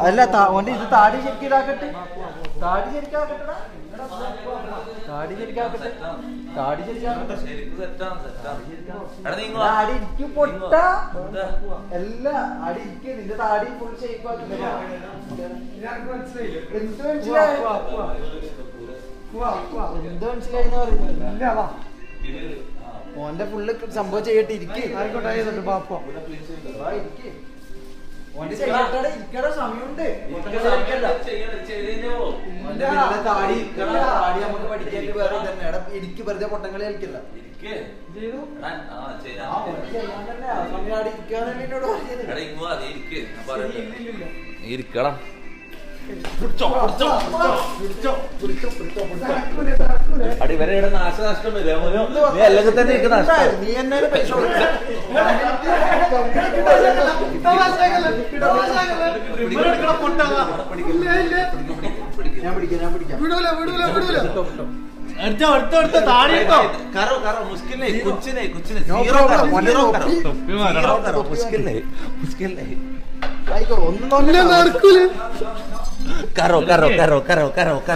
അല്ല ഓന്റെ ഇത് താടി ശരിക്കും ഇതാക്കട്ടെ, താടി ശരിക്കാക്കട്ടെ, താടി ശരിക്കാക്കട്ടെ, താടി ശരിക്കാക്കട്ടെ. താടി ഇരിക്കും പൊട്ട അല്ല, അടി ഇരിക്കും. നിന്റെ താടി ഫുൾ ഷേപ്പ് ആക്കില്ല. എന്ത് മനസ്സിലായി? എന്ത് മനസ്സിലായി പറയുന്നത്? ഓന്റെ ഫുള്ള് സംഭവം ചെയ്യട്ടെ. ഇരിക്കേ സമയമുണ്ട്. താടി നമുക്ക് പഠിക്കാൻ വേറെ തന്നെ. ഇരിക്ക്, വെറുതെ പൊട്ടങ്ങളി കളിക്കില്ല. ഇരിക്കണം. അടി വരെ ഇവിടെ നാശനഷ്ടം വരും. നീ അല്ലെങ്കിൽ തന്നെ എനിക്ക് നഷ്ടം. നീ എന്നെ പൈസ ഞാൻ പിടിക്കാം, ഞാൻ പിടിക്കാം.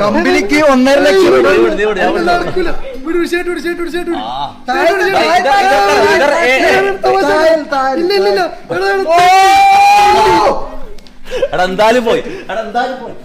കമ്പനിക്ക് 1.5 ലക്ഷം. എടാ എന്തായാലും പോയി, എടാ എന്തായാലും പോയി.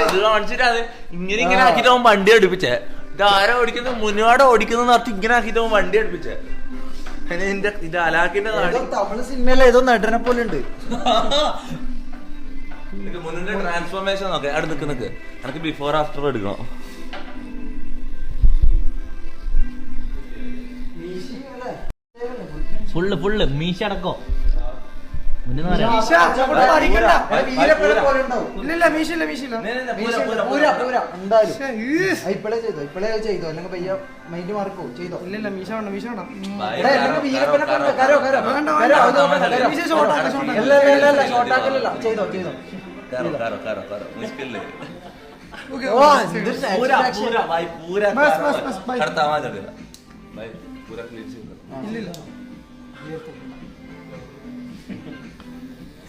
ഇത് കാണിച്ചിട്ട് ഇങ്ങനെ ഇങ്ങനെ ആക്കിട്ട് അവൻ വണ്ടി അടുപ്പിച്ചേ. ഇത് ആരാ ഓടിക്കുന്നത്? മുന്നോടെ ഓടിക്കുന്ന നടത്തി ഇങ്ങനെ ആക്കിട്ട് അവൻ വണ്ടി അടുപ്പിച്ചേ. ഇത് അലാക്കിന്റെ തമിഴ് സിനിമയിലെ ഏതോ നടനെ പോലെ ഉണ്ട്. മുന്നിന്റെ ട്രാൻസ്ഫോർമേഷൻ നോക്കെ. അവിടെ നിക്ക് എനിക്ക് ബിഫോർ ആഫ്റ്റർ എടുക്കണം. ഫുള്ള് മീശ അടക്കോ. ഇപ്പളേ ചെയ്തോ അല്ലെങ്കിൽ പയ്യ മൈൻഡ് മാർക്കോ ചെയ്തോ. ഇല്ല മീശ വേണ്ട, മീശ വേണ്ട. ചെയ്തോ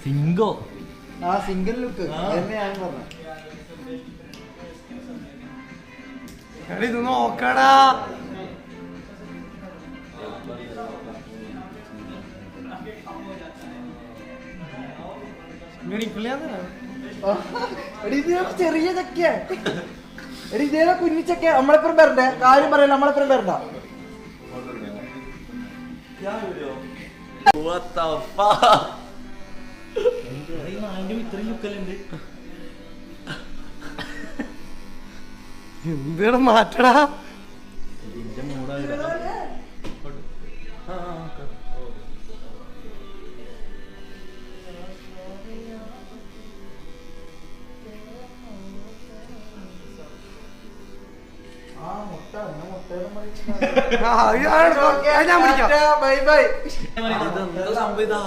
സിംഗോ. ആ സിംഗിൾ ലുക്ക് എന്നെയാണ് പറഞ്ഞത്. ഇത് നോക്കടാ. ചെറിയ ചക്ക, ഇതേതാ കുഞ്ഞിച്ചക്ക. നമ്മളെപ്പുറം വരണ്ടേ? കാര്യം പറയല്ല, നമ്മളെപ്പുറം വരണ്ട. എന്താണ് മാറ്റടാ?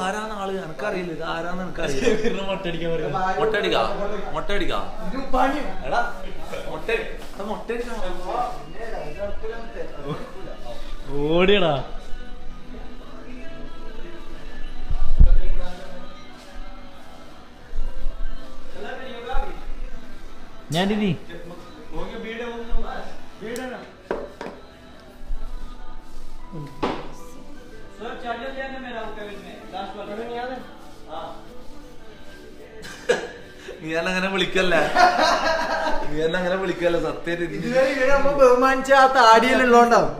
ആരാണ് ആള്? എനക്കറിയില്ല. ഇത് ആരാന്ന് എനിക്കറിയില്ല. ഓടിയടാ. ഞാനിനി നീ അങ്ങനെ വിളിക്കല്ലേ, സത്യം. ബഹുമാനിച്ച ആ താടിയിലുള്ളോണ്ടാവും.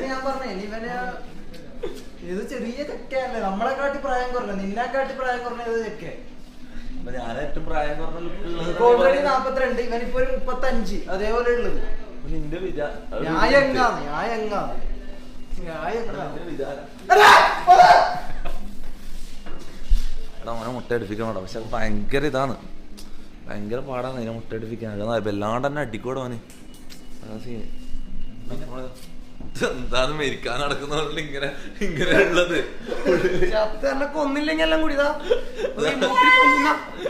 ഞാൻ പറഞ്ഞേ ഇവനെ ഇത് ചെറിയ ചെക്കല്ലേ, നമ്മളെ കാട്ടി പ്രായം കുറഞ്ഞ, നിന്നെ കാട്ടി പ്രായം കുറഞ്ഞത് ചെക്ക. ഞാനേറ്റവും പ്രായം കുറഞ്ഞ ഓൾറെഡി 42, ഇവനിപ്പോ ഒരു 35 അതേപോലെ ഉള്ളത്. നിന്റെ ഞാൻ എങ്ങാന്ന് എടാ അവനെ മുട്ട അടിപ്പിക്കണോടാ. പക്ഷെ അത് ഭയങ്കര ഇതാണ്, ഭയങ്കര പാടാണ് അതിനെ മുട്ട അടിപ്പിക്കാൻ. വല്ലാണ്ട് തന്നെ അടിക്കൂടെ അവന്. എന്താണ് മെരിക്കാൻ നടക്കുന്നതുകൊണ്ട് ഇങ്ങനെ ഇങ്ങനെ ഉള്ളത്. കൊന്നില്ലെങ്കിൽ എല്ലാം കൂടി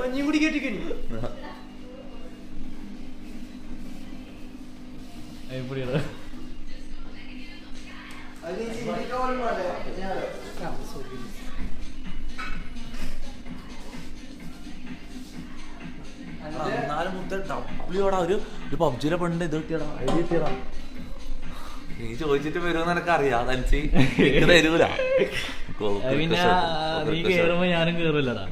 മഞ്ഞും കൂടി കേട്ടിക്കണി. എന്നാലും മുത്ത ഡബ്ല്യൂടാ ഒരു പബ്ജിയിലെ പെണ്ണ് ഇത് കിട്ടിയടാ, ഐഡി കിട്ടിയടാ. നീ ചോദിച്ചിട്ട് വരുമെന്ന് എനിക്ക് അറിയാം, അതനുസരിച്ച് തരൂല. പിന്നെ നീ കേറുമ്പോ ഞാനും കേറില്ലടാ.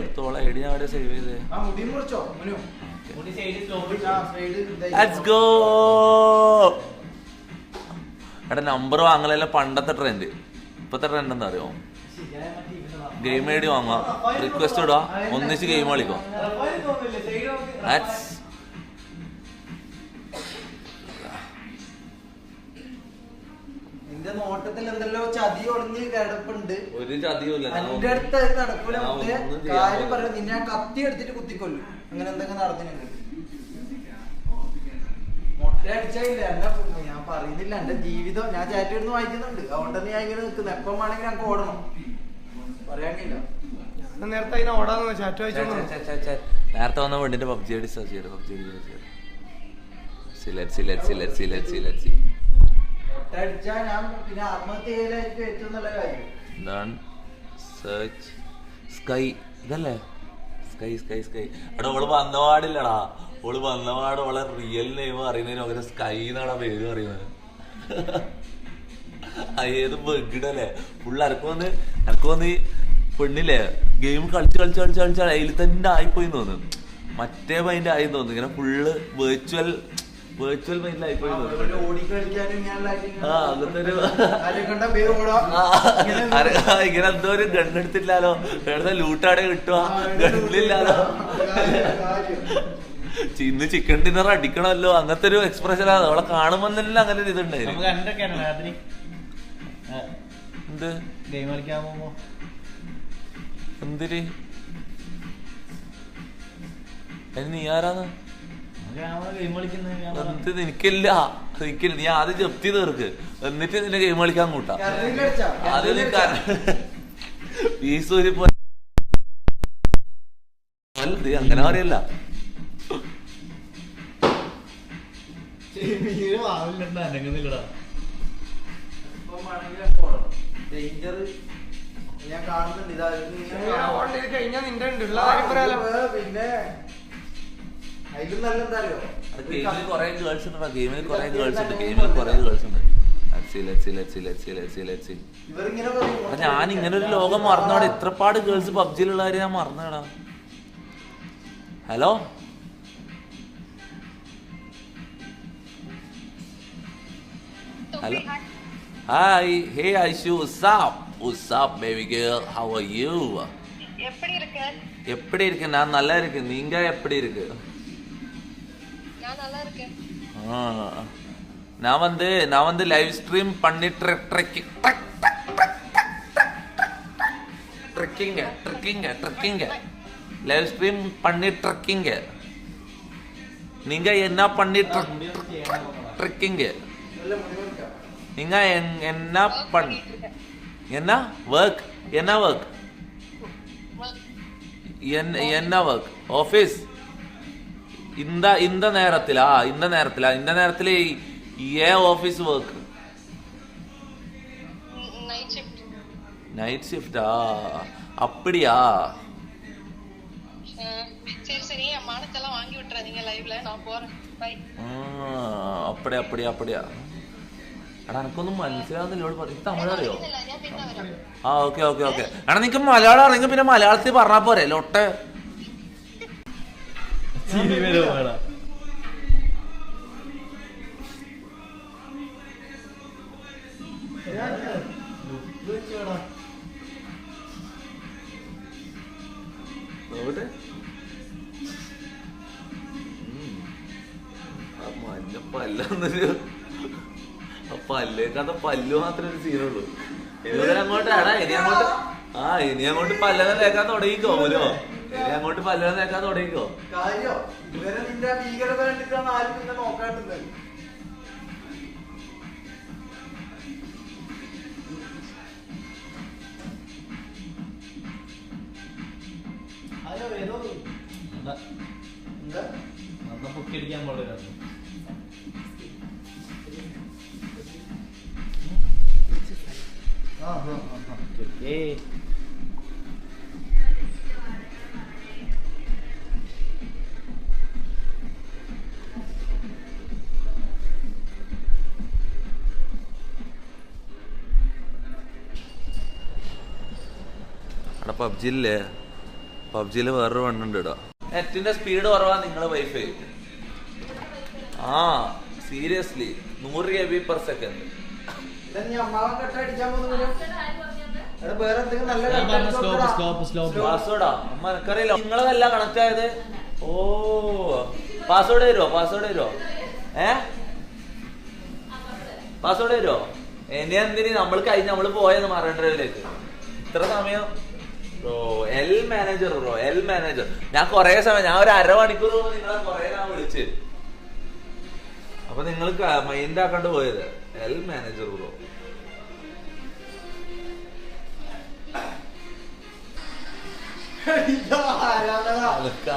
എടുത്തോളെ ഐഡി ഞാൻ അവിടെ സേവ് ചെയ്തേ. എടാ നമ്പർ വാങ്ങലല്ല പണ്ടത്തെ ട്രെൻഡ്. ഇപ്പത്തെ ട്രെൻഡ് എന്താ അറിയോ? ഗെയിം ഐഡി വാങ്ങുക, റിക്വസ്റ്റ് ഇടുക, ഒന്നിച്ച് ഗെയിം കളിക്കുക. നിന്റെ നോട്ടത്തിൽ എന്തെല്ലോ ചതി ഒളിഞ്ഞ് കിടപ്പുണ്ട്. ഒരു ചതിയുമില്ല. എന്റെ അടുത്ത് നടക്കൂല. കാര്യം പറയാം, നിന്നെ ഞാൻ കത്തി എടുത്തിട്ട് കുത്തിക്കൊല്ലും. അങ്ങനെ എന്തൊക്കെ നടന്നിട്ടുണ്ട്. മുട്ട അടിച്ചില്ല എന്നെ. ഞാൻ പറയുന്നില്ല, എന്റെ ജീവിതം ഞാൻ ചാറ്റ് എടുത്ത് വായിക്കുന്നുണ്ട്. അതുകൊണ്ട് തന്നെ ഞാൻ ഇങ്ങനെ നിൽക്കുന്നത്. എപ്പം വേണമെങ്കിൽ ഞങ്ങൾക്ക് ഓടണം, പറയാനില്ല. നേരത്തെ അതിനെ ഓടാന്ന് ചാറ്റ് വായിച്ചോ. നേരത്തെ വന്ന വേണ്ടിട്ട് പബ്ജി അടി സെർച്ച് ചെയ്തു. പബ്ജി മുട്ട അടിച്ചാൽ ഞാൻ പിന്നെ ആത്മഹത്യ ചെയ്യലായിരിക്കും ഏറ്റവും നല്ല കാര്യം. എന്താണ് സെർച്ച് സ്കൈ ഇതല്ലേ? Sky sky sky. എടാ ഓള് വന്നപാടില്ലടാ, ഓള് വന്നപാട് ഓളെ റിയൽ നെയിം അറിയുന്നതിന് പകരം സ്കൈ എന്നാടാ പേര് പറയുന്നത്. ഏത് ബഗ്ഡല്ലേ ഫുള്ള്. എനക്ക് വന്ന് പെണ്ണില്ലേ ഗെയിം കളിച്ച് അതിൽ തന്നെ ആയിപ്പോയി തോന്നുന്നു. മറ്റേ മൈൻഡ് ആയി തോന്നുന്നു. ഇങ്ങനെ ഫുള്ള് വെർച്വൽ മൈൻഡിലായിപ്പോയി തോന്നുന്നു. ഇങ്ങനെ എന്തോ ഒരു ഗണ്ണെടുത്തില്ലാലോ, എവിടെ ലൂട്ടാടെ കിട്ടുക, ഗണ്ണില്ലാലോ. ഇന്ന് ചിക്കൻ ഡിന്നർ അടിക്കണമല്ലോ, അങ്ങനത്തെ ഒരു എക്സ്പ്രഷനാണ് അവളെ കാണുമ്പോ തന്നെ. അങ്ങനെ ഒരു ഇതുണ്ടായിരുന്നു. എന്ത് ഗെയിം കളിക്കാൻ പോകുമ്പോ എന്തിര് നീ ആരാന്ന് എന്ത് എനിക്കില്ല. നീ ആദ്യം ജപ്തി തീർക്ക്, എന്നിട്ട് നിന്നെ ഗെയിം കളിക്കാൻ കൂട്ടാ. അത് ഈസൂരി അങ്ങനെ പറയല്ല. ഞാൻ കാണുന്നുണ്ട്. പിന്നെ അതിലും നല്ല എന്താ അറിയോ, ഗെയിമിൽ കുറെ ഗേൾസ് ഉണ്ട്. ഗെയിമിൽ കുറെ ഗേൾസ് ഉണ്ട്. ഞാൻ ഇങ്ങനെ ഒരു ലോകം മറന്നോടെ. ഇത്രപാട് ഗേൾസ് പബ്ജിയിലുള്ള കാര്യം ഞാൻ മറന്നേടാ. Hello hi, hey Aishu, what's up baby girl, how are you? எப்படி இருக்க? நான் நல்லா இருக்கேன். நீங்க எப்படி இருக்கு? நான் நல்லா இருக்கேன். நான் வந்து லைவ் ஸ்ட்ரீம் பண்ணி ட்ரெக்கிங்க லைவ் ஸ்ட்ரீம் பண்ணி ட்ரெக்கிங்க. நீங்க என்ன பண்ணி ட்ரெக்கிங்க? நீங்க என்ன என்ன ஒர்க் என்ன ஒர்க் ஆஃபீஸ்? இந்த நேரத்திலா ஏன் ஆஃபீஸ் ஒர்க்? நைட் ஷிஃப்டா? அப்படியா? சரி என் மானத்தெல்லாம் வாங்கி விட்டுறாதீங்க லைவ்ல. நான் போறேன், பை. அப்படியா? എടാ എനിക്കൊന്നും മനസ്സിലാവുന്നില്ല. തമിഴ് അറിയോ? ആ ഓക്കെ. എടാ നിനക്ക് മലയാളം അറിയെങ്കിൽ പിന്നെ മലയാളത്തിൽ പറഞ്ഞാ പോരെ ലോട്ടെ. മഞ്ഞ പല്ലൊന്നൊരു പല്ലേക്കാത്ത പല്ലു മാത്രമേ ഒരു സീനുള്ളൂ. ഇതുവരെ അങ്ങോട്ട് എടാ ഇനി അങ്ങോട്ട് പല്ലനെ തേക്കാൻ തുടങ്ങിക്കോ മോനോ. ഇനി അങ്ങോട്ട് പല്ലനെ തേക്കാൻ തുടങ്ങിക്കോ. കാര്യോ ഇവരെ നിന്റെ ഭീകരത കണ്ടിട്ടാണ് ആരും നിന്നെ നോക്കാണ്ടുന്നത്. പൊക്കിയടിക്കാൻ പാടില്ല. അവിടെ പബ്ജിയില്ലേ, പബ്ജിയിൽ വേറൊരു വണ്ണുണ്ട് ഇടാ. നെറ്റിന്റെ സ്പീഡ് കുറവാ നിങ്ങളെ വൈഫൈ. ആ സീരിയസ്ലി 100 kbps. പാസ്വേഡാ അമ്മ എനിക്കറിയില്ല. നിങ്ങളതല്ല കണക്ട് ആയത്. ഓ പാസ്വേഡ് തരുമോ? പാസ്വേഡ് തരുമോ? ഇനി എന്തിന് നമ്മൾ കഴിഞ്ഞ് നമ്മള് പോയെന്ന് മറേണ്ടതിലേക്ക് ഇത്ര സമയം. ബ്രോ എൽ മാനേജർ ഞാൻ കൊറേ സമയം, ഞാൻ ഒരു അരമണിക്കൂർ നിങ്ങളെ കൊറേ ഞാൻ വിളിച്ച്. അപ്പൊ നിങ്ങൾ മൈൻഡ് ആക്കാണ്ട് പോയത് എൽ മാനേജർ ബ്രോ.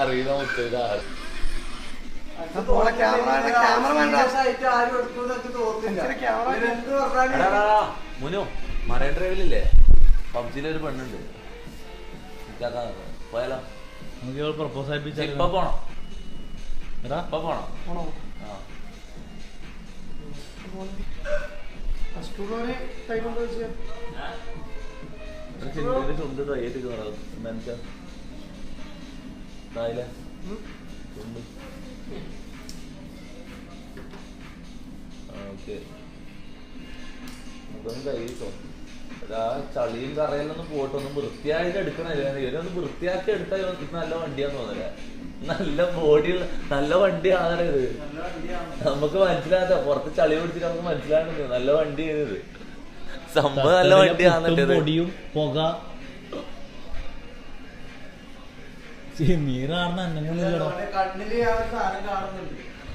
അറിയുന്ന മുത്തൂരാ മുനു. മറൈൻ ഡ്രൈവിലില്ലേ പബ്ജിയിലൊരു പെണ്ണുണ്ട്. പോയാലോ? പ്രപ്പോസ് ഇപ്പൊ പോണം. ചുണ്ട് കൈയിട്ട് ഓക്കെ നമുക്കൊന്നും കഴിയിട്ടോ. ചളിയും കറയിലൊന്നും പോയിട്ടൊന്നും വൃത്തിയായിട്ട് എടുക്കണില്ല. ഇവരൊന്ന് വൃത്തിയാക്കി എടുത്താൽ ഇത് നല്ല വണ്ടിയാന്ന് തോന്നല്ലേ. നല്ല ബോഡിയുള്ള നല്ല വണ്ടിയാണല്ലേ ഇത്. നമുക്ക് മനസ്സിലാകാത്ത പുറത്ത് ചളി പിടിച്ചിട്ട് നമുക്ക് മനസ്സിലാകുന്നത് നല്ല വണ്ടിയാണ് ഇത്. സംഭവം നല്ല വണ്ടിയാണല്ലേ. പൊടിയും പുക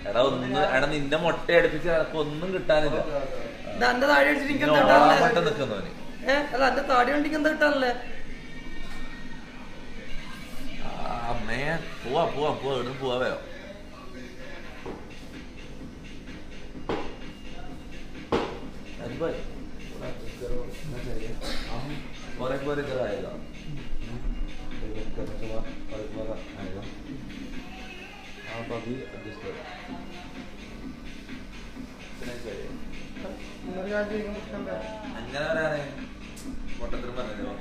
എടാ നിന്റെ മുട്ട അടുപ്പിച്ച് എനക്ക് ഒന്നും കിട്ടാനില്ല. മുട്ട നിക്കുന്നവന് എന്റെ താടി വണ്ടിക്ക് എന്താ കിട്ടാനല്ലേ? അമ്മേ പോവാ ഇവിടുന്ന് പോവായോ? അങ്ങനെ വരാനേ പൊട്ടത്തിനും പറഞ്ഞല്ലോ.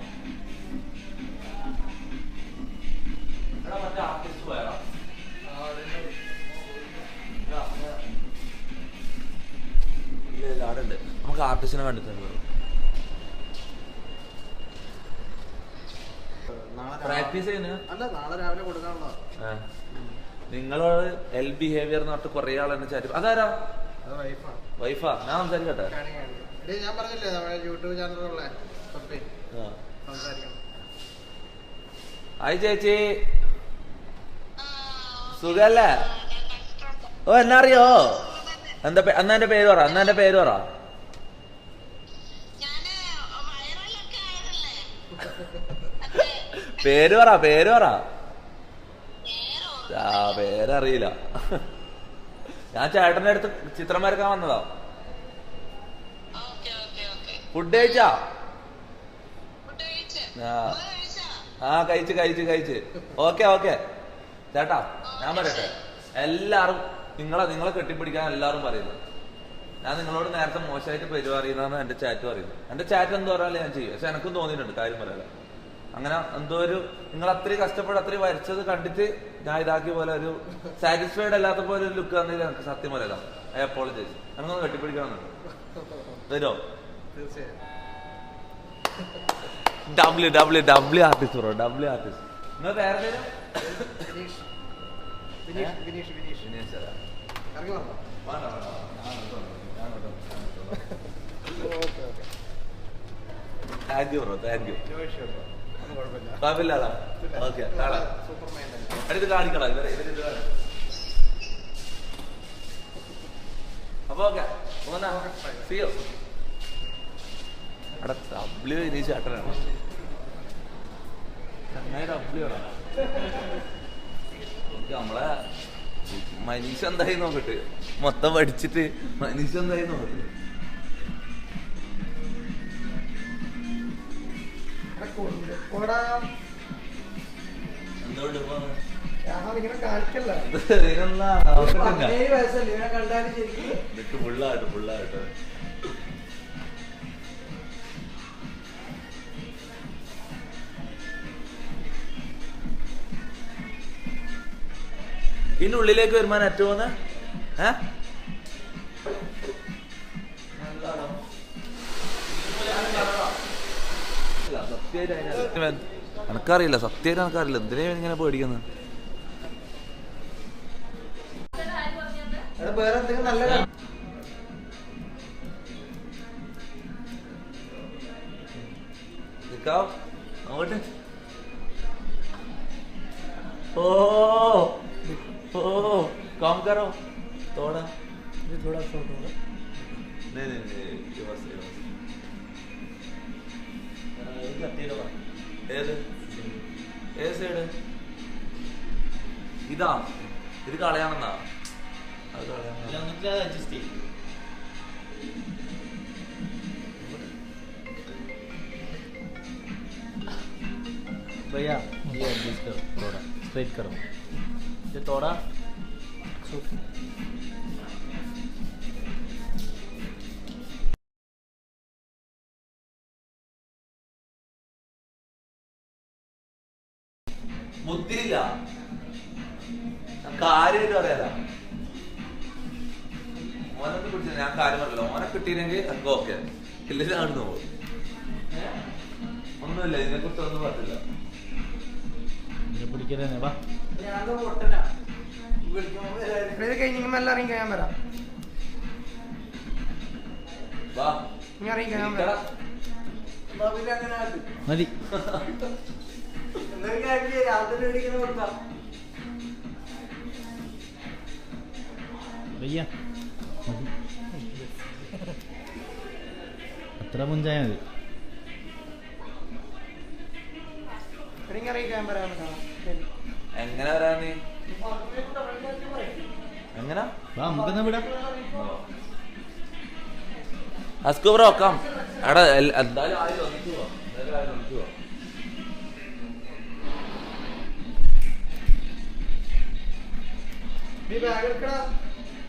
മറ്റേ ആർട്ടിസ്റ്റ് പോയാ ഇല്ല ആടുണ്ട്. നമുക്ക് ആർട്ടിസ്റ്റിനെ കണ്ടിട്ടുണ്ട്. പ്രാക്ടീസ് ചെയ്യുന്ന നാളെ രാവിലെ കൊടുക്കാനുള്ള നിങ്ങളോട് എൽ ബിഹേവിയർ എന്ന് പറഞ്ഞിട്ട് കൊറേ ആളെന്നെ ചാറ്റ്. അതാരാ? വൈഫാ? ഞാൻ സംസാരിക്കട്ടെ. ഞാൻ പറഞ്ഞില്ലേ നമ്മുടെ യൂട്യൂബ് ചാനലുള്ള ഹായ് ചേച്ചി, സുഖല്ലേ? ഓ എന്നാ അറിയോ? എന്നാ എന്റെ പേര് പറ. പേര് പറ. പേരറിയില്ല. ഞാൻ ചേട്ടന്റെ അടുത്ത് ചിത്രം വരക്കാൻ വന്നതാ. ഫുഡ് കഴിച്ചാ? കഴിച്ച്. ഓക്കെ ചേട്ടാ ഞാൻ പറയട്ടെ. എല്ലാരും നിങ്ങളെ കെട്ടിപ്പിടിക്കാൻ എല്ലാരും പറയുന്നു. ഞാൻ നിങ്ങളോട് നേരത്തെ മോശമായിട്ട് പെരുമാറിയെന്നാണ് എന്റെ ചാറ്റ് പറയുന്നത്. എന്റെ ചാറ്റ് എന്തോ പറയാല്ലേ ഞാൻ ചെയ്യും. പക്ഷെ എനക്കും തോന്നിയിട്ടുണ്ട് കാര്യം പറയാല. അങ്ങനെ എന്തോ ഒരു നിങ്ങൾ അത്രയും കഷ്ടപ്പെട്ട് അത്രയും വരച്ചത് കണ്ടിട്ട് ഞാൻ ഇതാക്കിയ പോലെ ഒരു സാറ്റിസ്ഫൈഡ് അല്ലാത്ത പോലെ ഒരു ലുക്ക് തന്നില്ല എനിക്ക്. സത്യം പറയല. I apologise. എനിക്കൊന്ന് കെട്ടിപ്പിടിക്കണമെന്നുണ്ട്. വരുമോ? W artist bro. നിങ്ങൾ വേറെ ഇറങ്ങി വന്നോ? Okay okay, thank you bro, thank you. ഒന്നും കുഴപ്പമില്ല. കുഴപ്പമില്ലല്ലോ. ഓക്കെ, കാണാം. Super mind. അടുത്ത് കാണിക്കണം ഇവരിത് വേണം. അപ്പൊ ഓക്കെ, അവിടെ ഡബ്ല്യു ഇനി ചേട്ടനാണ്. ഡബ്ല്യു ആണ് നമ്മളെ മനീഷ് എന്തായി നോക്കട്ടെ, മൊത്തം പഠിച്ചിട്ട് മനീഷ് എന്തായി നോക്കട്ടെ. എന്തുകൊണ്ട് ഇങ്ങനെ കാണിക്കല്ല. 17 വയസ്സല്ലേ ഇവനെ കണ്ടാലും ശരിക്കും ഫുള്ളായിട്ട് ഇതിന്റെ ഉള്ളിലേക്ക് വരുമാനം ഏറ്റവും എനക്കറിയില്ല, സത്യമായിട്ട് എനക്കറിയില്ല. എന്തിനാ ഇങ്ങനെ പേടിക്കുന്നത്? വേറെ എന്തെങ്കിലും നല്ല അങ്ങോട്ട് ओ ओ काम करो थोड़ा ये थोड़ा शॉर्ट होगा. नहीं ये बस ഏത് സൈഡ് ഇതാ, ഇത് കളയാണെന്നാ? അത് കളയാ അഡ്ജസ്റ്റ് ചെയ്യും. भैया ये एडजस्ट करो, थोड़ा स्ट्रेट करो, ये थोड़ा ബുദ്ധിയില്ല, കാര്യമായിട്ട് പറയാല. ഓനൊന്നും പിടിച്ചില്ല, ഞാൻ കാര്യം പറയല്ലോ. ഓനെ കിട്ടിയില്ലെങ്കിൽ എനിക്ക് ഓക്കെ, ഇല്ലെങ്കിൽ നടന്നു പോകും. ഒന്നുമില്ല, ഇതിനെ കുറിച്ച് ഒന്നും പറഞ്ഞില്ല. പിടിക്കലേ വാ. ഞാൻ പൊട്ടനാ. ഇത് കഴിഞ്ഞ് മെല്ലെ ഇറങ്ങി ഞാൻ വരാം. വാ ഇനി ഇറങ്ങി ഞാൻ വരാം. മതി. ഭയ്യ അത്ര മുഞ്ചായ മതി. ഇറങ്ങി ഞാൻ വരാം. എങ്ങനെ വരാ നീ? എങ്ങനെ വാ നമുക്കെന്നാ വിടാം. അസ്കു ബ്രോ കം. എടാ എന്തായാലും ആരും ഒന്നിച്ചു പോവാം.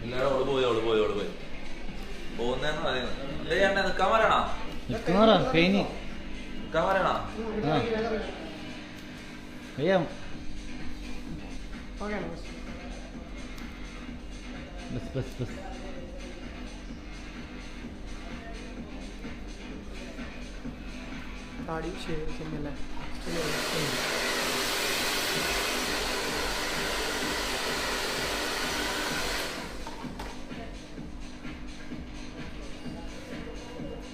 ഇല്ലടാ, ഓള് പോയി പോകുന്നേന്ന് പറയുന്നത്. നിക്കാൻ പറയണോ? നിൽക്കുന്നോറാ കഴിഞ്ഞ് നിക്കാൻ പറയണോ? ആ ഭയ്യ ബസ് ബസ് ബസ്. താടി ശരിയല്ലേ?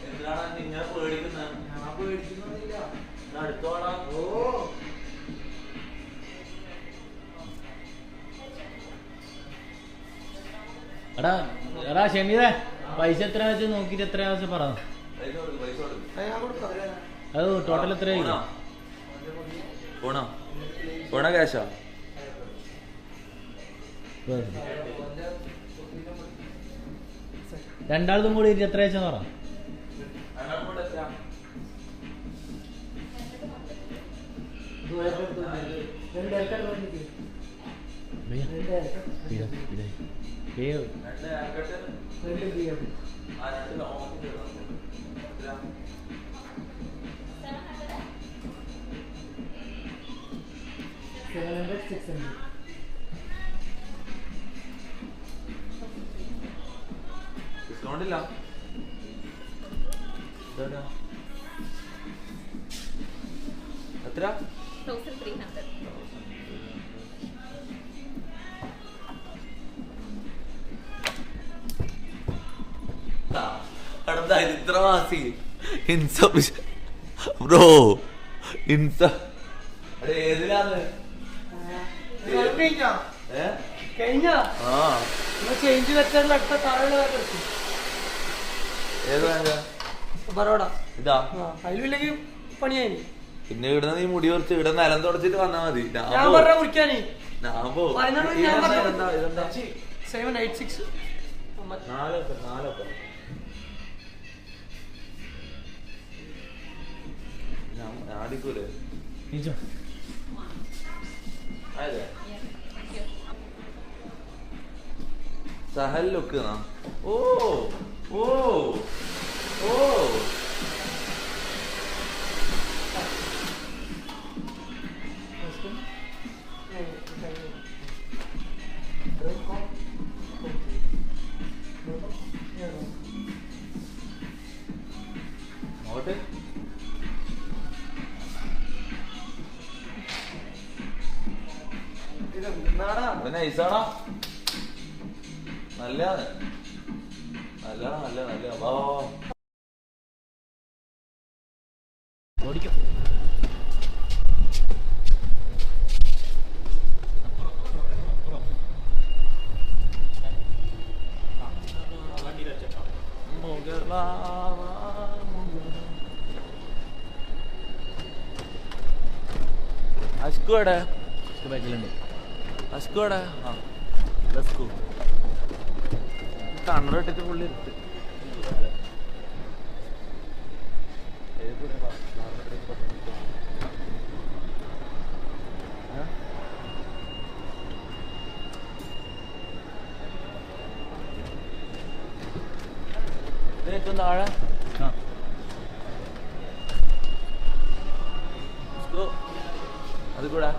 എന്തിനാണ് നിന്നെ പേടിക്കുന്നത്? ഞാൻ പേടിക്കുന്നൊന്നുമില്ല. അടുത്തോളാ. ഓ എടാ ഷമീറേ, പൈസ എത്ര വെച്ച് നോക്കിട്ട് എത്ര വെച്ച് പറ. ഞാൻ കൊടുക്കാം. അത് ടോട്ടൽ എത്ര പോണ ക്യാഷാ? രണ്ടാളതും കൂടി എത്ര വെച്ചെന്ന് പറ. ഡിസ്കൗണ്ട് ഇല്ല. എത്ര? 1300. ദരിദ്രവാസി ബ്രോ ഏതിലാണ് ചേഞ്ച് വെച്ചാൽ ഏത് ബാങ്ക ബറോഡ ഇതാ അതിലില്ലെങ്കിൽ പണിയായി. പിന്നെ ഇവിടെ നീ മുടി കുറച്ച് ഇവിടെ നിലം തുടച്ചിട്ട് വന്നാ മതി. ഞാൻ പറഞ്ഞ കുടിക്കാനേ ഇതെന്താ 786 അടിക്കൂലേ സഹൽ ലുക്ക് ഓ ഓ ഓ നൈസാണോ? നല്ലതാണ് നല്ല ഓടിക്കും. അസ്കുടെ ബാക്കിലുണ്ട്. അസ്കുടെ അസ്കു കണ്ണറിട്ടിട്ട് പുള്ളി എടുത്ത് ഏറ്റവും താഴെ അത് കൂടാ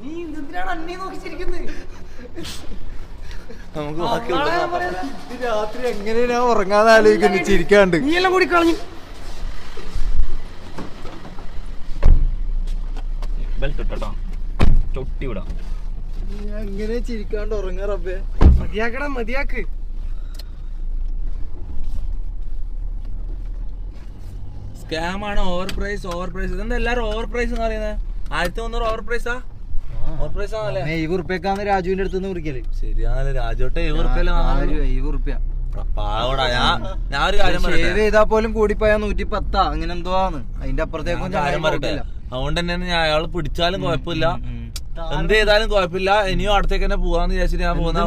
നീ എന്തിനാണ് അന്നേ നോക്കിച്ചിരിക്കുന്നത്? നമുക്ക് രാത്രി എങ്ങനെയാ ഞാൻ ഉറങ്ങാതെ ആലോചിക്കുന്നു ചിരിക്കാണ്ട്. നീ എല്ലാം കൂടി കളഞ്ഞു. ബെൽറ്റ് ഇട്ടോ ചൊട്ടി വിടാം. എങ്ങനെ ചിരിക്കാണ്ട് ഉറങ്ങാ റബ്ബേ. മതിയാക്കടാ മതിയാക്ക്. സ്കാം ആണ്. ഓവർ പ്രൈസ് ഇതെന്താ എല്ലാരും ഓവർ പ്രൈസ് എന്ന് പറയുന്നത്? 1300 ഓവർ പ്രൈസാ? ഓവർ പ്രൈസ് ആണല്ലേ? 70 ഉറുപ്പ്യക്കാന്ന് രാജുവിന്റെ അടുത്ത് നിന്ന് മുറിക്കല്. ശരിയാണല്ലേ രാജോട്ടെ 70 ഉറുപ്പ്യ പാവടാ. ഞാൻ ഒരു കാര്യം ചെയ്താ പോലും കൂടിപ്പോയാ 110 അങ്ങനെ എന്തോ ആണ്. അതിന്റെ അപ്പുറത്തേക്കും കാര്യം പറയട്ടെ. അതുകൊണ്ട് തന്നെയാണ് ഞാൻ അയാള് പിടിച്ചാലും കുഴപ്പമില്ല, എന്ത് ചെയ്താലും കുഴപ്പമില്ല, ഇനിയും അടുത്തേക്ക് തന്നെ പോവാന്ന് വിചാരിച്ചിട്ട് ഞാൻ പോകുന്ന.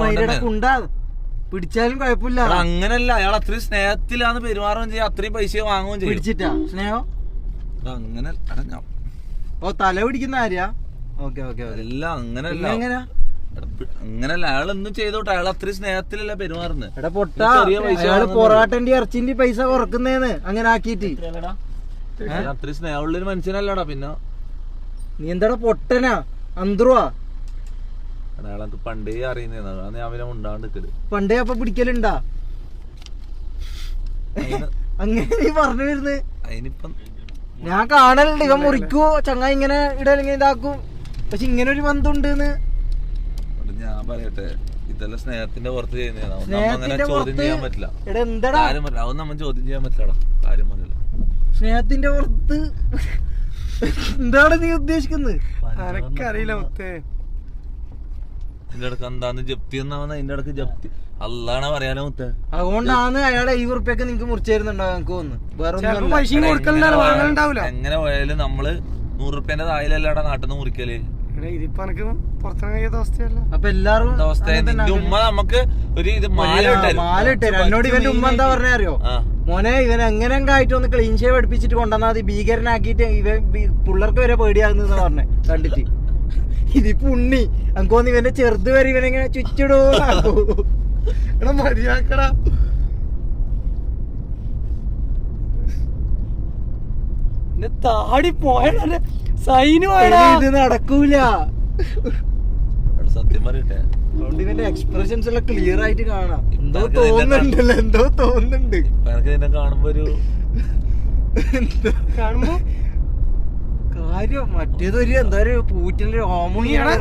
പിടിച്ചാലും കുഴപ്പമില്ല. അങ്ങനല്ല, അയാൾ അത്രയും സ്നേഹത്തിലാണ് പെരുമാറുകയും ചെയ്യും, അത്രയും പൈസ വാങ്ങുകയും ചെയ്യും. പിടിച്ചിട്ടാ സ്നേഹം അങ്ങനെ ഓ തല പിടിക്കുന്ന ആര്യാ? ഓക്കെ ഓക്കെ അല്ല അങ്ങനല്ല അങ്ങനല്ല, അയാൾ എന്തും ചെയ്തോട്ടെ, അയാൾ അത്രയും സ്നേഹത്തിലല്ല പെരുമാറുന്നത്. എടാ പൊട്ടാ, അയാള് പൊറാട്ടന്റെ ഇറച്ചിന്റെ പൈസ കുറക്കുന്നേന്ന് അങ്ങനെ ആക്കിട്ട്. അത്രയും സ്നേഹമുള്ളൊരു മനുഷ്യനല്ലടാ. പിന്നെ നീ എന്താടാ പൊട്ടനാ അന്തറുവാ? അയാളെനിക്ക് പണ്ടേ അറിയുന്നതാണ്, ഞാൻ അവനെ ഉണ്ടാണ്ടിക്കല്. പണ്ടേ അപ്പൊ പിടിക്കലുണ്ടാ? അങ്ങനെ നീ പറഞ്ഞു വരുന്നത് അതിനിപ്പം ഞാൻ കാണലുണ്ട്. ഇവൻ മുറിക്കോ ചങ്ങ ഇങ്ങനെ ഇടലിങ്ങനെ ഇതാക്കും, പക്ഷെ ഇങ്ങനെ ഒരു ബന്ധമുണ്ട്. ഞാൻ പറയട്ടെ, ഇതെല്ലാം സ്നേഹത്തിന്റെ പുറത്ത് ചെയ്യുന്നതാണ്, അങ്ങനെ ചോദ്യം ചെയ്യാൻ പറ്റില്ല. കാര്യം പറയില്ല, അതൊന്നും നമ്മൾ ചോദ്യം ചെയ്യാൻ പറ്റില്ലടാ. കാര്യം പറയില്ല. സ്നേഹത്തിന്റെ പുറത്ത് എന്താണ് നീ ഉദ്ദേശിക്കുന്നത്? എനിക്കറിയില്ല മുത്തേ. ഇതിന്റെ ഇടക്ക് എന്താന്ന് ജപ്തി എന്നാവുന്ന, അതിന്റെ ഇടക്ക് ജപ്തി അല്ലാണ പറയാനോ മുത്തേ. അതുകൊണ്ടാണ് അയാളെ 70 ഉറുപ്പ്യൊക്കെ നിങ്ങക്ക് മുറിച്ചു തരുന്നുണ്ടാവും. എനിക്ക് തോന്നുന്നു വേറെ എങ്ങനെ പോയാലും നമ്മള് 100 ഉറുപ്പ്യന്റെ തായിലല്ലാടാ നാട്ടിൽ നിന്ന് മുറിക്കല്. ഇതിപ്പോ എനിക്ക് പുറത്തിറങ്ങാൻ കഴിയാത്ത അവസ്ഥയല്ല. അപ്പൊ എല്ലാരും അവസ്ഥ. നിന്റെ ഉമ്മ നമുക്ക് ഒരു ഇത് മാല ഇട്ട് എന്നോട് ഇവന്റെ ഉമ്മ എന്താ പറഞ്ഞ അറിയോ? മോനെ ഇവൻ എങ്ങനെയൊക്കെ ആയിട്ട് ഒന്ന് ക്ലീൻ ഷേവ് പഠിപ്പിച്ചിട്ട് കൊണ്ടുവന്നാൽ മതി, ഭീകരനാക്കിയിട്ട് ഇവൻ പിള്ളേർക്ക് വരെ പേടിയാകുന്ന പറഞ്ഞേ കണ്ടിട്ട്. ഇതിപ്പോ ഉണ്ണി അങ്കോന്ന് ഇവന്റെ ചെറുത് വരെ ഇവനെങ്ങനെ ചുറ്റിടോ എടാ മര്യാദക്കടാ. താടി പോയ സൈന് ഇത് നടക്കൂല. സത്യം പറയട്ടെ, അതുകൊണ്ട് ഇവന്റെ എക്സ്പ്രഷൻസ് എല്ലാം ക്ലിയർ ആയിട്ട് കാണാം. എന്തോ തോന്നുന്നുണ്ടല്ലോ, എന്തോ തോന്നുന്നുണ്ട്. എനിക്ക് നിന്നെ കാണുമ്പോ ഒരു കാണുമ്പോ കാര്യം മറ്റേതൊരു എന്താ ഒരു പൂറ്റിന്റെ ഹോമോണിയാണ്.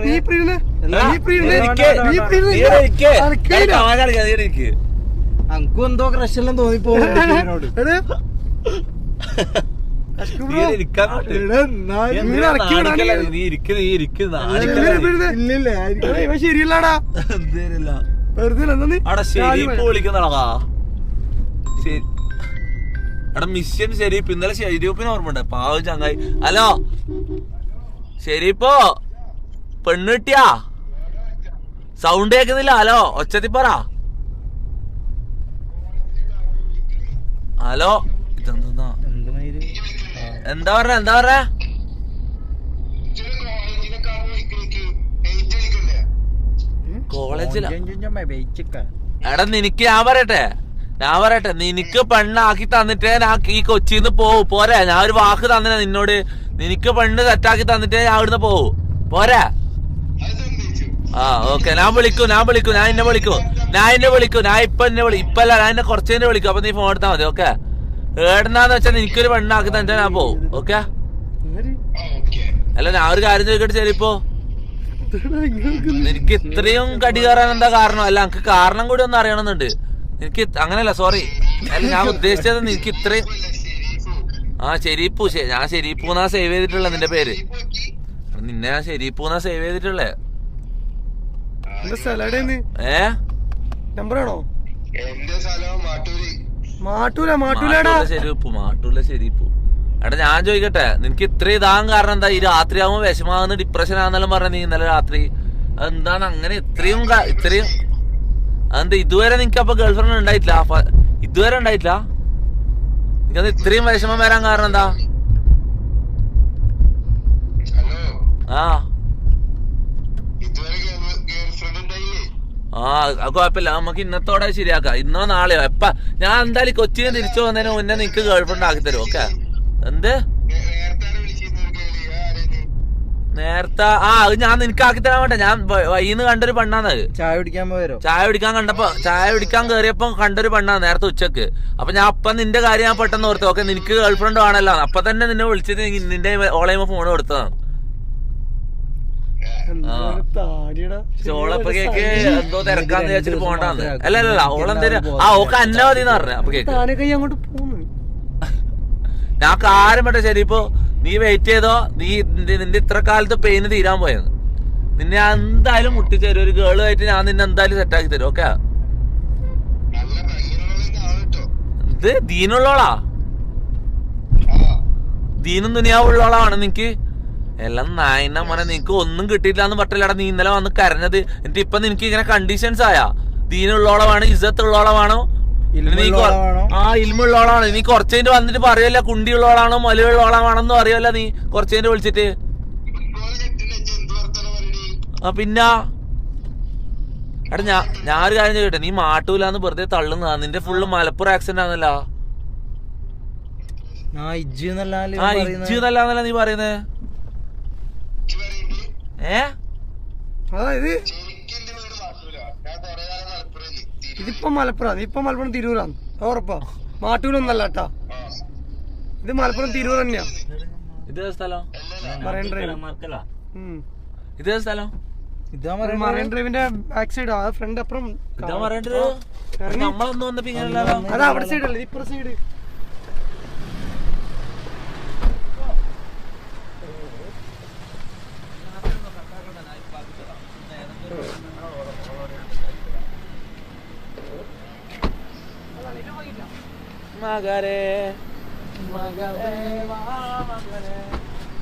അനക്കും എന്തോ ക്രഷ് എല്ലാം തോന്നിപ്പോകുന്നോട്. ശരിയല്ലാടാ വിളിക്കുന്നടാ. എടാ മിഷ്യൻ ഷെരീഫ്, ഇന്നലെ ഷെരീഫിന് ഓർമ്മയുണ്ട്, പാവ ചങ്ങായി. ഹലോ ഷെരീഫോ, പെണ്ണ് കിട്ടിയാ? സൗണ്ട് കേൾക്കുന്നില്ല. ഹലോ ഒച്ചത്തി പറ. ഹലോ ഇതെന്താ എന്താ പറഞ്ഞ കോളേജിലാ? എടാ നിനക്ക് ഞാൻ പറയട്ടെ, നിനക്ക് പെണ്ണാക്കി തന്നിട്ടേ ഞാൻ ഈ കൊച്ചിന്ന് പോവും. പോരെ, ഞാൻ ഒരു വാക്ക് തന്നില്ല നിന്നോട്. നിനക്ക് പെണ്ണ് സെറ്റാക്കി തന്നിട്ടേ ഞാൻ ഇവിടുന്ന് പോവും. പോരെ? ആ ഓക്കെ, ഞാൻ വിളിക്കും. ഞാൻ ഇന്നെ വിളിക്കും. ഞാൻ ഇപ്പല്ല, ഞാൻ എന്നെ കുറച്ചേനെ വിളിക്കും. അപ്പൊ നീ ഫോൺ എടുത്താൽ മതി. ഓക്കെ, ഏടുന്നാന്ന് വെച്ചാൽ നിനക്കൊരു പെണ്ണാക്കി തന്നിട്ടേ ഞാൻ പോവും. ഓക്കെ? അല്ല ഞാൻ ഒരു കാര്യം ചോദിക്കട്ടെ ശരിപ്പോ, നിനക്ക് ഇത്രയും കടി കയറാൻ എന്താ കാരണം? അല്ല എനിക്ക് കാരണം കൂടി ഒന്ന് അറിയണമെന്നുണ്ട്. എനിക്ക് അങ്ങനെയല്ല, സോറി. അല്ല ഞാൻ ഉദ്ദേശിച്ചത് നിനക്ക് ഇത്രയും ഷെരീപ്പു, ഞാൻ ഷെരീപ്പൂന്നാ സേവ് ചെയ്തിട്ടുള്ള നിന്റെ പേര്. നിന്നെ ഞാൻ ഷെരീപ്പൂന്നാ സേവ് ചെയ്തിട്ടുള്ളേ. നമ്പറാണോ? ഷെരീപ്പു. എടാ ഞാൻ ചോദിക്കട്ടെ, നിനക്ക് ഇത്ര ഇതാകാൻ കാരണം എന്താ? ഈ രാത്രിയാവുമ്പോ വിഷമാകുന്ന ഡിപ്രഷൻ ആണെന്നെല്ലാം പറഞ്ഞ നീ ഇന്നലെ രാത്രി. അതെന്താണ് അങ്ങനെ ഇത്രയും അതെന്താ ഇതുവരെ നിനക്ക് അപ്പൊ ഗേൾഫ്രണ്ട് ഉണ്ടായിട്ടില്ല? ഇതുവരെ ഉണ്ടായിട്ടില്ല? നിനക്കത് ഇത്രയും വിഷമം വരാൻ കാരണം എന്താ? കുഴപ്പമില്ല, നമുക്ക് ഇന്നത്തോടെ ശരിയാക്കാം. ഇന്നോ നാളെയോ എപ്പ ഞാൻ എന്തായാലും കൊച്ചിയിൽ തിരിച്ചു പോകുന്നതിന് മുന്നേ നിനക്ക് ഗേൾഫ്രണ്ട് ആക്കി തരും. ഓക്കെ? എന്ത് നേരത്തെ? അത് ഞാൻ നിനക്ക് ആക്കി തരാൻ വേണ്ട. ഞാൻ വൈന്ന് കണ്ടൊരു പെണ്ണാന്നത്. ചായ കുടിക്കാൻ കയറിയപ്പോ കണ്ടൊരു പെണ്ണാണ് നേരത്തെ ഉച്ചക്ക്. അപ്പൊ ഞാൻ അപ്പം നിന്റെ കാര്യം ഞാൻ പെട്ടെന്ന് ഓർത്തു. ഓക്കെ, നിനക്ക് ഗേൾഫ്രണ്ട് ആണല്ലോ. അപ്പൊ തന്നെ നിന്നെ വിളിച്ചിട്ട് നിന്റെ ഓളയുമ്പോ ഫോൺ കൊടുത്തതാണ്. ഓളപ്പൊ കേക്ക് എന്തോ തിരക്കാന്ന് വിചാരിച്ചിട്ട് പോണ്ടാന്ന്. അല്ലല്ല ഓളെന്തേലും ഓക്ക് അന്ന മതി എന്ന് പറഞ്ഞ. അപ്പൊ കേക്ക് ഞാൻ കാര്യം പറ്റേ ശരി. ഇപ്പൊ നീ വെയിറ്റ് ചെയ്തോ. നിന്റെ ഇത്ര കാലത്ത് പെയിന് തീരാൻ പോയത്. നിന്നെ എന്തായാലും മുട്ടിച്ചേരും. ഒരു ഗേളുമായിട്ട് ഞാൻ നിന്നെ എന്തായാലും സെറ്റാക്കി തരും. ഓക്കെ? ഇത് ദീനുള്ളോളാ? ദീനും ദുനിയാവുള്ളോളാണ് നിനക്ക്? എല്ലാം നായന മോനെ, നിനക്ക് ഒന്നും കിട്ടിയിട്ടില്ലാന്ന് പറഞ്ഞില്ലടാ നീ ഇന്നലെ വന്ന് കരഞ്ഞത്. എന്നിട്ട് ഇപ്പൊ നിനക്ക് ഇങ്ങനെ കണ്ടീഷൻസ് ആയാ? ദീനുള്ളോളമാണ്, ഇസ്സത്തുള്ളോളമാണോ, ഇൽമുള്ളോളാണ്? നീ കുറച്ചേന്റെ വന്നിട്ട് പറയല്ല കുണ്ടിയുള്ളോളാണോ മലയുള്ളോളാണെന്നും അറിയല്ല. നീ കുറച്ചേന്റെ വിളിച്ചിട്ട് പിന്നെ എടാ ഞാൻ ഒരു കാര്യം ചോദിക്കട്ടെ, നീ മാട്ടൂലാന്ന് വെറുതെ തള്ളുന്നതാ. നിന്റെ ഫുള്ള് മലപ്പുറം ആക്സെന്റ് ആണല്ലോ. ഇജ്ജെന്നല്ല നീ പറയുന്നേ. ഇതിപ്പോ മലപ്പുറം, ഇപ്പൊ മലപ്പുറം തിരൂരാണ് ഉറപ്പാ. മാട്ടൂരൊന്നല്ല കേട്ടാ, ഇത് മലപ്പുറം തിരൂർ തന്നെയാ. ഇതേ സ്ഥലം മറൈൻ ഡ്രൈവ്. ഇതേ സ്ഥലം മറൈൻ ഡ്രൈവിന്റെ ബാക്ക് സൈഡ്. ആ ഫ്രണ്ട് അപ്പുറം നമ്മളൊന്നും വന്നപ്പോ ഇങ്ങനെ അതാ അവിടെ സൈഡ് അല്ലേ, ഇപ്പുറ സൈഡ്.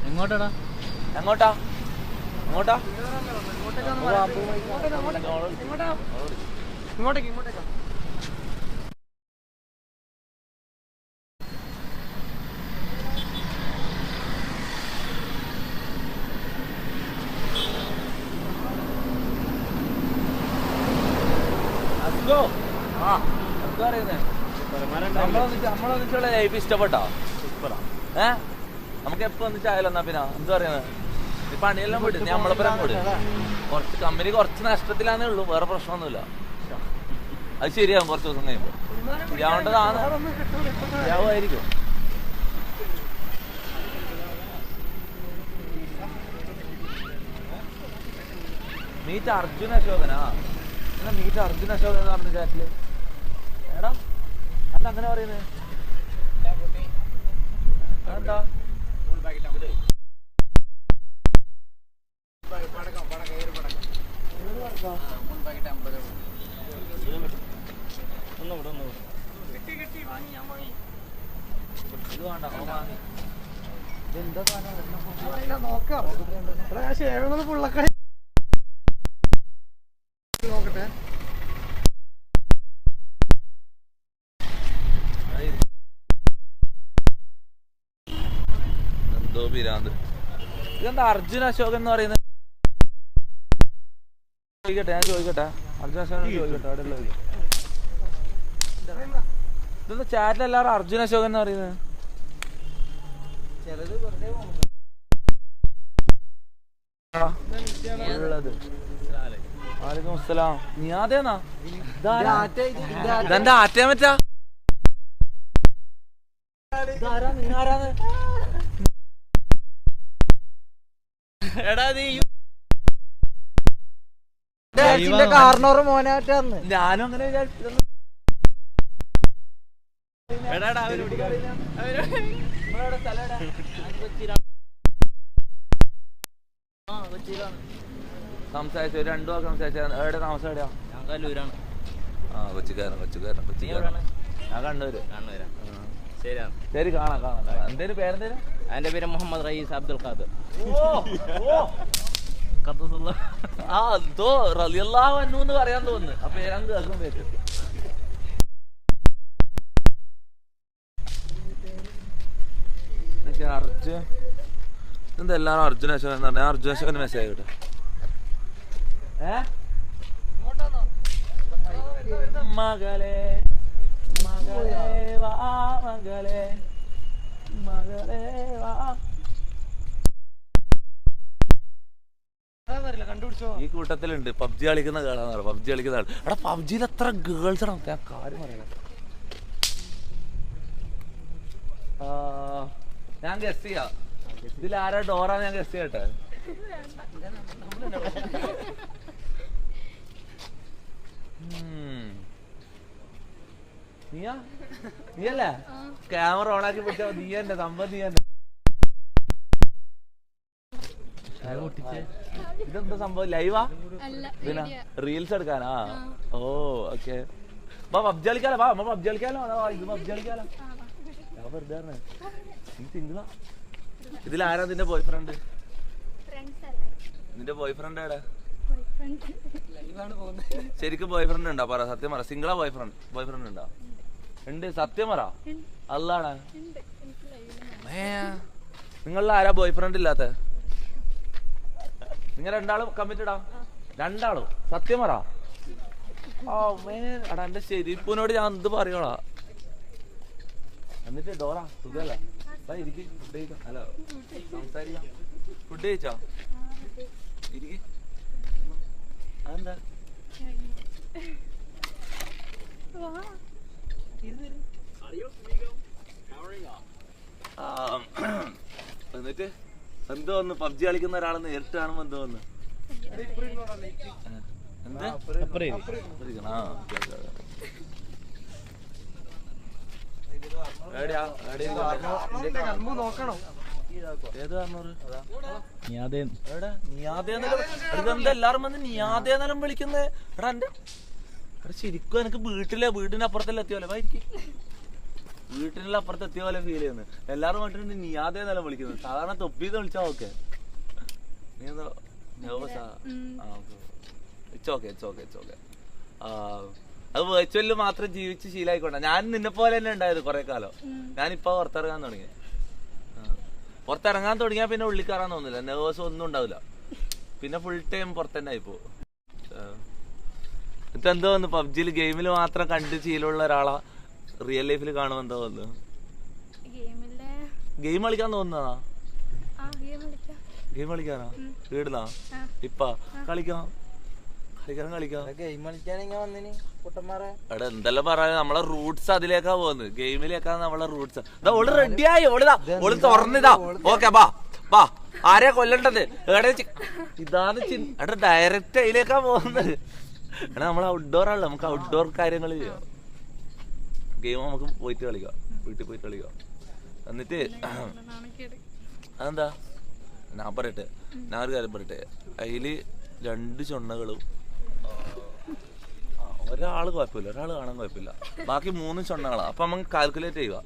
എങ്ങോട്ടാടാ? എങ്ങോട്ടാ? ഇങ്ങോട്ടേക്കാ. എന്താ പറയുന്നത്? നമ്മളൊന്നിച്ചുള്ള ലൈഫ് ഇഷ്ടപ്പെട്ടോ? നമുക്ക് എപ്പോ ഒന്നിച്ചായാലോ? എന്നാ പിന്നെ എന്താ പറയുന്നത്? ഈ പണിയെല്ലാം വിട്ട് നീ നമ്മളപ്പുറം അങ്ങോട്ട് കുറച്ച് കമ്പനി കുറച്ച് നഷ്ടത്തിലാന്നേ ഉള്ളൂ, വേറെ പ്രശ്നമൊന്നുമില്ല. അത് ശരിയാവും കുറച്ച് ദിവസം കഴിയുമ്പോൾ. ശരിയാവേണ്ടതാണ്, ശരിയാവുമായിരിക്കും. മീറ്റ് അർജുൻ അശോകനാ? എന്നാ മീറ്റ് അർജുൻ അശോകൻ എന്ന് പറഞ്ഞ ചാറ്റില് എടാ അല്ല അങ്ങനെ പറയുന്നത് എന്താ? ഇത് വേണ്ട ഇതെന്താ സാധനം? നോക്കാം. പുള്ളക്കായി നോക്കട്ടെ. എന്തോ പിരാന്ത്. ഇതെന്താ അർജുൻ അശോകൻ എന്ന് പറയുന്നത്? ചോദിക്കട്ടെ, ഞാൻ ചോദിക്കട്ടെ. അർജുൻ അശോകൻ ചോദിക്കട്ടെ. അവിടെ ഉള്ളത് ഇതെന്താ ചാറ്റിൽ എല്ലാവരും അർജുൻ അശോകൻ എന്ന് പറയുന്നത്? ചിലത് വെറുതെ ഉള്ളത്. വാലേക്കും അസ്സലാം. നീ അതേന്നാ? ഇതെന്റെ ആറ്റേ പറ്റാ? എടാ നീ കാർണോറ് മോനാറ്റാന്ന് ഞാനും അങ്ങനെ വിചാരിച്ചു. സംസാരിച്ചു, ഒരു 2 വാക്ക് സംസാരിച്ചു. എവിടെ താമസം? എവിടെയാ? ഞാൻ കല്ലൂരാണ്. ആ കൊച്ചിക്കാരൻ. ഞാൻ കണ്ണൂര്. ശരിയാണ്. ശരി, കാണാം. എന്തേലും പേരെന്തേലും? എന്റെ പേര് മുഹമ്മദ് റയീസ് അബ്ദുൽ ഖാദർ. ആ എന്തോ റളിയല്ലാഹു അൻഹു എന്ന് പറയാൻ തോന്നുന്നു. ആ പേരാണ് കേൾക്കുമ്പോഴേക്ക്. അർജുൻ എന്താ എല്ലാരും അർജുൻ അശോകൻ എന്ന് പറഞ്ഞാൽ അർജുൻ അശോകന് മെസ്സേജ് ആയിക്കോട്ടെ. മകളെ മകളെ വാ മകളെ മകളെ വാ. ഈ കൂട്ടത്തിലുണ്ട് പബ്ജി കളിക്കുന്ന കേളാന്ന് പറയാം. പബ്ജി കളിക്കുന്ന ആൾ. എടാ പബ്ജിയിൽ എത്ര ഗേൾസ് ആണ്? ഞാൻ കാര്യം പറയാം. ഞാൻ ഗസ് ചെയ്യാം. ഇതിൽ ആരാ ഡോറാന്ന് ഞാൻ ഗസ് ചെയ്യട്ടെ. നീയല്ലേ ക്യാമറ ഓണാക്കി പിടിച്ചാ? നീ തന്നെ സംഭവം. നീ തന്നെ ഇതെന്താ സംഭവം? ലൈവാ? പിന്നെ റീൽസ് എടുക്കാനാ? ഓ ഓക്കെ. പബ്ജി കളിക്കാലോ. പബ്ജി കളിക്കാലോ. ഇത് പബ്ജി കളിക്കാലോ. ഞാൻ വെറുതെ നീ സിംഗിളാ? ഇതിലാരാ നിന്റെ ബോയ് ഫ്രണ്ട്? നിന്റെ ബോയ് ഫ്രണ്ട് എവിടെ? ശരിക്കും ബോയ് ഫ്രണ്ട് ഉണ്ടോ? പറ, സത്യം പറ. സിംഗിളാ? ബോയ് ഫ്രണ്ട് ഉണ്ടോ? ഉണ്ട്, സത്യം പറ. അല്ലാണ് നിങ്ങളിൽ ആരാ ബോയ് ഫ്രണ്ട് ഇല്ലാത്ത? നിങ്ങൾ രണ്ടാളും കമ്മിറ്റഡാ? രണ്ടാളും? സത്യം പറ. എടാ എന്റെ ശരിപ്പിനോട് ഞാൻ എന്ത് പറയോളാ? എന്നിട്ട് ഡോറാ സുഖല്ല ഇരിക്കും. ഫുഡ് കഴിക്കാം. ഹലോ സംസാരിക്കാം. ഫുഡ് കഴിച്ചോ? ഇരിക്കും. അതെന്താ? എന്നിട്ട് എന്തോ ഒന്ന് പബ്ജി കളിക്കുന്ന ഒരാളെ നേരിട്ട് കാണുമ്പോ എന്തോ ഒന്ന് എല്ലാരും വന്ന് നിയാദേന്നെല്ലാം വിളിക്കുന്നേ. എടാ എന്റെ ശരിക്കും എനിക്ക് വീടിന്റെ അപ്പുറത്തെല്ലാം എത്തിയ പോലെ വീട്ടിനുള്ള അപ്പുറത്ത് എത്തിയ പോലെ ഫീൽ ചെയ്യുന്നു. എല്ലാരും വന്നിട്ട് നിയാദേന്നെല്ലാം വിളിക്കുന്നത്. സാധാരണ തൊപ്പീന്ന് വിളിച്ചാ ഓക്കെ. നീ എന്തോ നെർവസാ? It's okay. അത് വെർച്വലിൽ മാത്രം ജീവിച്ച് ശീലമായിക്കൊണ്ട. ഞാൻ നിന്നെ പോലെ തന്നെ ഉണ്ടായത് കുറെ കാലം. ഞാനിപ്പോ പുറത്തിറങ്ങാൻ തുടങ്ങി. പുറത്തിറങ്ങാൻ തുടങ്ങിയാൽ പിന്നെ ഉള്ളിൽ കയറാൻ തോന്നില്ല. നെർവസ് ഒന്നും ഉണ്ടാവില്ല. പിന്നെ ഫുൾ ടൈം പുറത്തന്നെ ആയിപ്പോ. എന്നിട്ട് എന്താ വന്നു പബ്ജിയിൽ ഗെയിമിൽ മാത്രം കണ്ട് ശീലമുള്ള ഒരാളാ റിയൽ ലൈഫിൽ കാണുമ്പോ എന്താ വന്നു? ഗെയിം കളിക്കാൻ തോന്നുന്നതാ? ഗെയിം കളിക്കാനാ? വീടുന്നാ? ഇപ്പ കളിക്കാം ഗെയിം കളിക്കാൻ വന്നിന് പൊട്ടന്മാരെ. എടാ എന്തെല്ലാം പറയാ, നമ്മളെ റൂട്ട്സ് അതിലേക്കാ പോകുന്നത്, ഗെയിമിലേക്കാ നമ്മളെ റൂട്ട്സ്. ഓള് റെഡിയായി, ഓള് തുറന്നിതാ. ഓക്കെ ബാ ആരെയാ കൊല്ലണ്ടത്? ഇതാണ് എടാ ഡയറക്റ്റ് അതിലേക്കാ പോകുന്നത്. എടാ നമ്മൾ ഔട്ട്ഡോർ ആണല്ലോ, നമുക്ക് ഔട്ട്ഡോർ കാര്യങ്ങൾ ചെയ്യാം. ഗെയിം നമുക്ക് പോയിട്ട് കളിക്കാം, വീട്ടിൽ പോയിട്ട് കളിക്കാം. എന്നിട്ട് അതെന്താ ഞാൻ പറയട്ടെ, ഞാൻ ഒരു കാര്യം പറയട്ടെ. അതില് 2 ചൊണ്ണകളും ഒരാള് കുഴപ്പമില്ല, ഒരാൾ കാണാൻ കുഴപ്പമില്ല, ബാക്കി 3 ചൊണ്ണകളാണ്. അപ്പൊ നമുക്ക് കാൽക്കുലേറ്റ് ചെയ്യുക.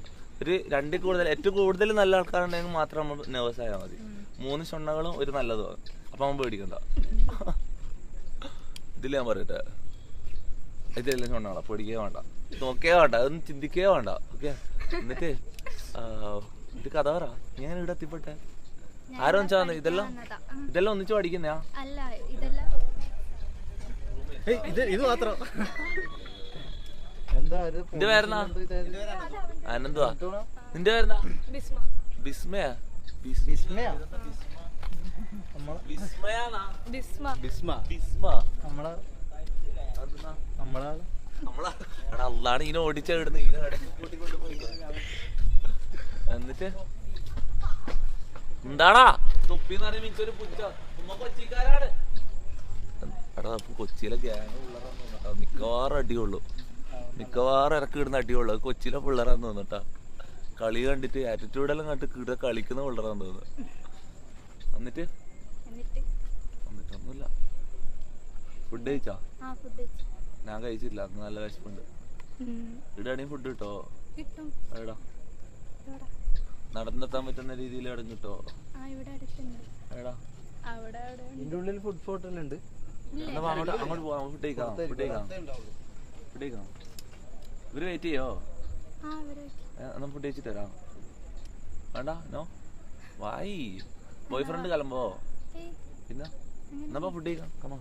ഒരു 2 കൂടുതൽ, ഏറ്റവും കൂടുതൽ നല്ല ആൾക്കാരുണ്ടെങ്കിൽ മാത്രം നമ്മൾ നെർവസ് ആയാൽ മതി. 3 ചൊണ്ണകളും ഒരു നല്ലതുമാണ്. അപ്പൊ നമ്മൾ പേടിക്കണ്ട. ഇതില് ഞാൻ പറയട്ടെ, ഇതെല്ലാം ചൊണ്ണകളാ, പേടിക്കേ വേണ്ട, നോക്കേ വേണ്ട, അതൊന്നും ചിന്തിക്കേ വേണ്ട. ഓക്കെ, എന്നിട്ട് ഇത് കഥ പറ, ഞാൻ ഇവിടെ എത്തിപ്പെട്ടെ ആരോ വെച്ചാ ഇതെല്ലാം ഒന്നിച്ച് പഠിക്കുന്നയാ? ഇത് മാത്രം. നിന്റെ പേരെന്നാ? അനന്തുവാ. നിന്റെ പേരെന്നാ? ബിസ്മയാ? അള്ളാണ് ഇതിനെ ഓടിച്ചിടുന്നത്. ഇതിനെ ഇടയ്ക്ക് കൂട്ടിക്കൊണ്ട് പോയി. എന്നിട്ട് എന്താടാ തൊപ്പിന്ന് പറയുമ്പോ എനിക്കൊരു പുച്ച. കൊച്ചിക്കാരാണ്. എടാ കൊച്ചിയിലെ ഗ്യാങ് പിള്ളേരാന്ന് തോന്നട്ടാ, മിക്കവാറും അടിയുള്ളൂ, മിക്കവാറും ഇറക്കി ഇടുന്ന അടിയുള്ളൂ. അത് കൊച്ചിയിലെ പിള്ളേരാന്ന് തോന്നട്ടാ. കളി കണ്ടിട്ട് ആറ്റിറ്റ്യൂഡെല്ലാം കണ്ടിട്ട് ഇവിടെ കളിക്കുന്ന പിള്ളേരാന്ന് തോന്നുന്നു. എന്നിട്ട് എന്നിട്ടൊന്നുമില്ല. ഫുഡ് കഴിച്ചാ? ഞാൻ കഴിച്ചില്ല, അന്ന് നല്ല വിശപ്പുണ്ട്. ഇവിടെയാണെങ്കിൽ ഫുഡ് കിട്ടോ? എവിടാ നടന്നെത്താൻ പറ്റുന്ന രീതിയിൽ എവിടെ കിട്ടോ? എടാ ഇതിന്റെ ഉള്ളിൽ ഫുഡ് ഫോട്ടോലുണ്ട്. അങ്ങോട്ട് പോവാം, ഫുഡ് കഴിക്കാം. ഇവര് വെയിറ്റ് ചെയ്യോ? എന്നാ ഫുഡ് കഴിച്ചിട്ട് തരാം. വേണ്ട, നോ വായി. ബോയ് ഫ്രണ്ട് കലമ്പോ പിന്നെ എന്നാ ഫുഡ് കഴിക്കാം. കമാ.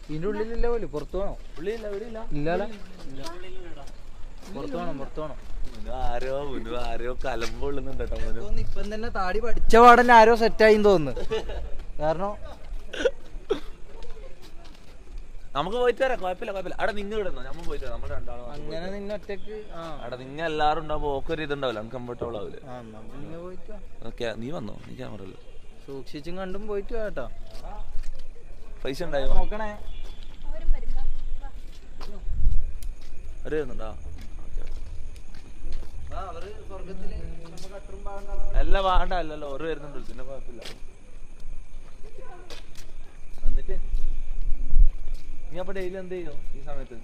ഇതിന്റെ ഉള്ളിലില്ല പോലും, പുറത്തു വേണോ? ഉള്ളിലില്ല, ഇവിടെ ഇല്ല. ഇല്ലാല, പുറത്തു വേണം. ആരോ കലമ്പ് കൊള്ളുന്നുണ്ട് കേട്ടോ. ഇപ്പം തന്നെ താടി പഠിച്ച പാടന്നെ ആരോ സെറ്റായി തോന്നുന്നു. കാരണം നമുക്ക് പോയിട്ട് വരാം, കുഴപ്പമില്ല. അവിടെ നിങ്ങൾ ഇടുന്നോ? നമ്മൾ പോയിട്ട് വരാം, നമ്മൾ രണ്ടാളും. അങ്ങനെ നിന്നെ ഒറ്റക്ക് അവിടെ നിങ്ങൾ എല്ലാവരും ഉണ്ടാവുമ്പോ ഓക്കൊരു ഇതുണ്ടാവില്ല, നമുക്ക് കംഫർട്ടബിൾ ആവില്ലേ? പോയിട്ട് ഓക്കെ, നീ വന്നോ? നീ ക്യാമറ സൂക്ഷിച്ചും കണ്ടും പോയിട്ട് കേട്ടോ. പൈസ ഉണ്ടായോ? നോക്കണേ. അവര് വരുന്നുണ്ടോ? അല്ല വേണ്ട, അല്ലല്ലോ ഓര് വരുന്നുണ്ട്, പിന്നെ കുഴപ്പമില്ല. എന്നിട്ട് നീ അപ്പൊ ഡെയിലി എന്ത് ചെയ്യോ ഈ സമയത്ത്?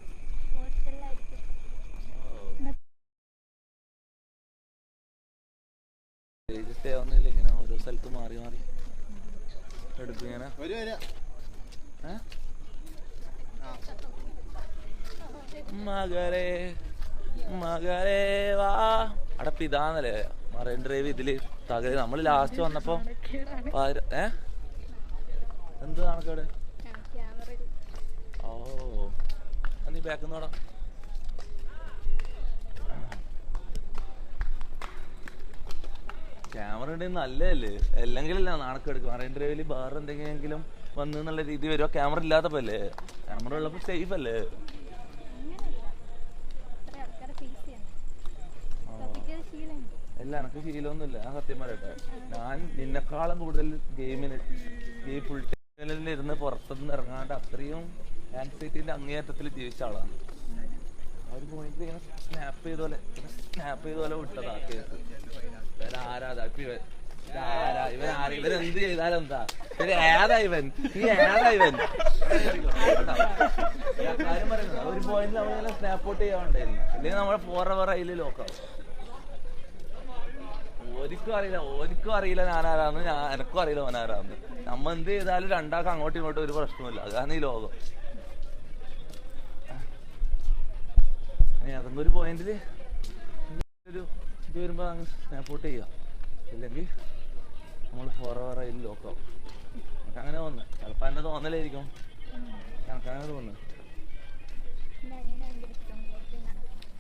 സ്റ്റേ ഒന്നുമില്ല, ഇങ്ങനെ ഓരോ സ്ഥലത്ത് മാറി എടുക്കും ഇങ്ങനെ. മകരേ വാ. അടപ്പ് ഇതാന്നല്ലേ മറൈൻ ഡ്രൈവ്. ഇതില് തകര് നമ്മള് ലാസ്റ്റ് വന്നപ്പോ എന്ത് കണക്കവിടെ? ഓ നീ ബാക്ക് നോടാ. ക്യാമറ ഉണ്ടെങ്കിൽ നല്ലതല്ലേ, അല്ലെങ്കിലല്ല നാണക്കെടുക്കും. മറൈൻ ഡ്രൈവില് വേറെ എന്തെങ്കിലും വന്ന് എന്നുള്ള രീതി വരുമോ? ക്യാമറ ഇല്ലാത്തപ്പോ അല്ലേ? ക്യാമറ ഉള്ളപ്പോ സേഫ് അല്ലേ? അല്ല എനക്ക് ശീലമൊന്നുമില്ല, ഞാൻ സത്യം പറയട്ടെ. ഞാൻ നിന്നെക്കാളും കൂടുതൽ ഗെയിമിന് ഈ ഫുൾ ടൈമിൽ ഇരുന്ന് പുറത്തുനിന്ന് ഇറങ്ങാണ്ട് അത്രയും ആൻസൈറ്റിന്റെ അങ്ങേയറ്റത്തിൽ ജീവിച്ച ആളാണ്. അവർ പോയിട്ട് ഇങ്ങനെ സ്നാപ്പ് ചെയ്ത പോലെ വിട്ടതാ കേസ്. ഇവരാരാ? ഇവരെന്ത് ചെയ്താലും എന്താ? ഏതാ ഇവൻ? കാര്യം പറയുന്നത് ഒരു പോയിന്റിൽ നമ്മളിങ്ങനെ സ്നാപ്പ് ഔട്ട് ചെയ്യാണ്ടായിരുന്നു. അല്ലെങ്കിൽ നമ്മളെ ഫോറവർ അതിൽ ലോക്കാവും. ഓരിക്കും അറിയില്ല ഞാനാരാന്ന്, എനക്കും അറിയില്ല ഓനാരാന്ന്. നമ്മ എന്ത് ചെയ്താലും രണ്ടാൾക്ക് അങ്ങോട്ടും ഇങ്ങോട്ടും ഒരു പ്രശ്നമില്ല. അതാണ് ഈ ലോകം. അതൊന്നും ഒരു പോയിന്റില് ഒരു ഇത് വരുമ്പോ അങ്ങ് സ്നാപ്പ് ഔട്ട് ചെയ്യാം, ഇല്ലെങ്കിൽ നമ്മൾ ഫോറവർ അതിൽ ലോക്കാവും. അങ്ങനെ തോന്നുന്നു. ചിലപ്പോ എന്നെ തോന്നലായിരിക്കും. കണക്കാനോട് വന്നു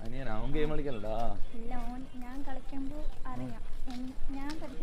അനിയൻ അവൻ ഗെയിം കളിക്കലടാ ഇല്ല, ഞാൻ കളിക്കുമ്പോ അറിയാം. ഞാൻ പഠിച്ച